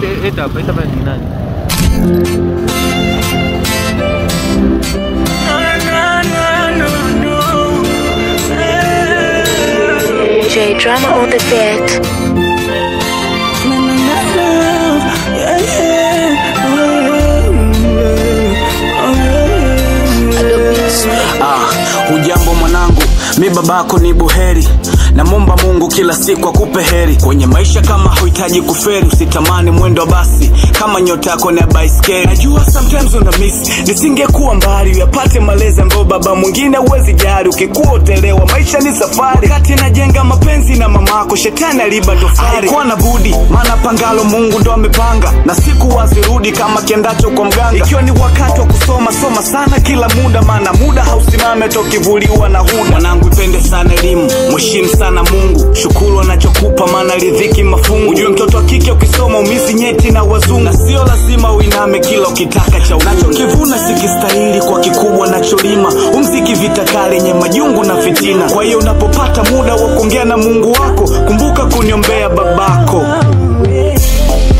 Esta para ni nani. J Drama on the beat. Hujambo mwanangu, mi babako ni buheri. Na momba Mungu kila siku akupe heri. Kwenye maisha kama huhitaji kuferi, usitamani mwendo basi kama nyota yako ni baiskeli. Najua sometimes una miss, nisingekuwa mbali uyapate malezi ambayo baba mwingine huwezi jari. Ukikuwa utelewa, maisha ni safari. Kati najenga mapenzi na mamako, shetani aliba tofari. Haikuwa na budi, maana pangalo Mungu ndo amepanga, na siku wazirudi kama kiendacho kwa mganga. Ikiwa ni wakati wa kusoma, soma sana kila muda, maana muda hausimame tokivuliwa na huda. Mwanangu ipende sana elimu, mheshimu sana Mungu, shukuru anachokupa maana ridhiki mafungu. Ujue mtoto wa kike ukisoma umizi nyeti na wazungu, na sio lazima uiname kila ukitaka cha ungu. Nachokivuna sikistahili kwa kikubwa nacholima, umziki vita kale yenye majungu na fitina. Kwa hiyo unapopata muda wa kuongea na Mungu wako, kumbuka kuniombea babako.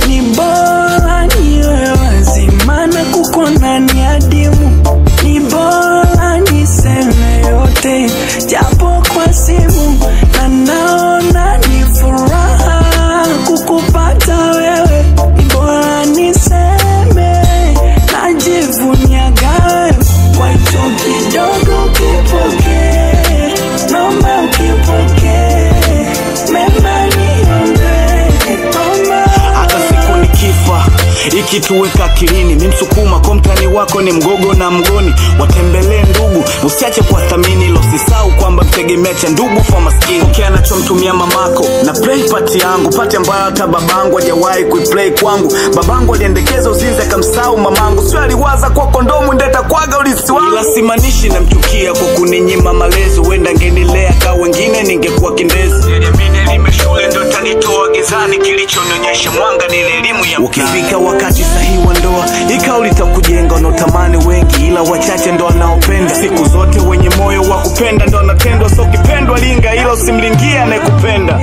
Ni bora niwe wazi, maana kukona ni adimu. Ni bora niseme yote japo kwa simu, na naona ni furaha kukupata wewe. Ni bora niseme najivunia gawe, kwa hicho kidogo kipokee, naomba ukipokee, mema niombe mama. Hata siku nikifa ikituweka akilini, ni msukuma kwa mtani wako ni mgogo na mgoni. Watembelee ndugu, usiache kuwathamini, losisau kwamba mtegemea cha ndugu kwa maskini. Pokea anachomtumia mamako na play party yangu, pati ambayo hata babangu hajawahi kuiplay kwangu. Babangu aliendekeza uzinzi akamsahau mamangu, sio aliwaza kwa kondomu ndeta kwaga ulisi wangu. Ila simanishi namchukia kwa kuninyima malezi, wenda ngenilea ka wengine ningekuwa kindezi. Niliamini elimu shule ndo tanitoa gizani, kilichonionyesha mwanga ni elimu ya ukifika wakati sahihi wa ndoa. Ikauli itakujenga unaotamani wengi, ila wachache ndo wanaopenda. Siku zote wenye moyo wa kupenda ndo wanatendwa, so kipendwa linga, ila usimlingie anayekupenda.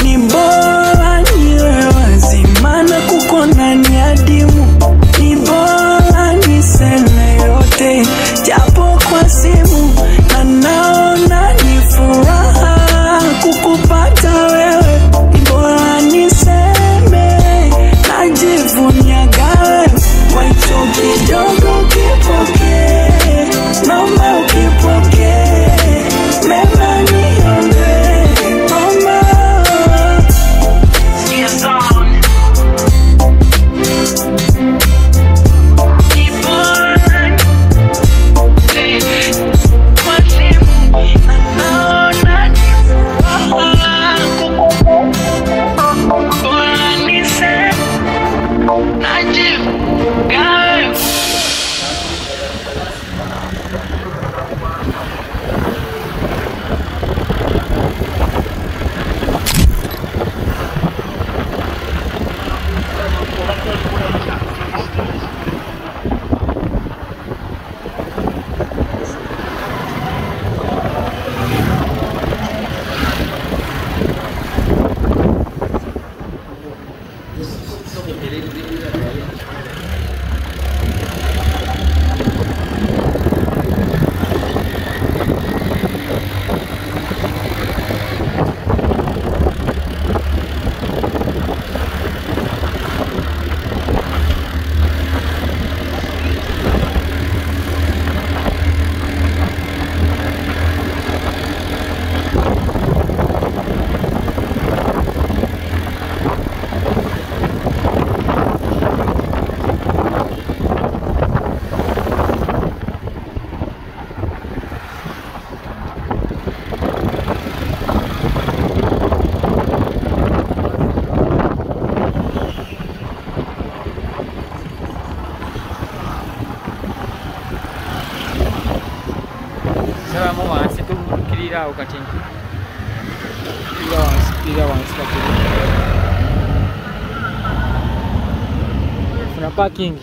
Ni bora niwe wazi, maana kukona ni adimu. Ni bora niseme yote japo kwa simu, na naona ni furaha kukupata wewe. Ni bora niseme najivunia gawe, kwa hicho kidogo kipokee, naomba ukipokee, mema niombe mama. Kating Pigawang Kuna parking.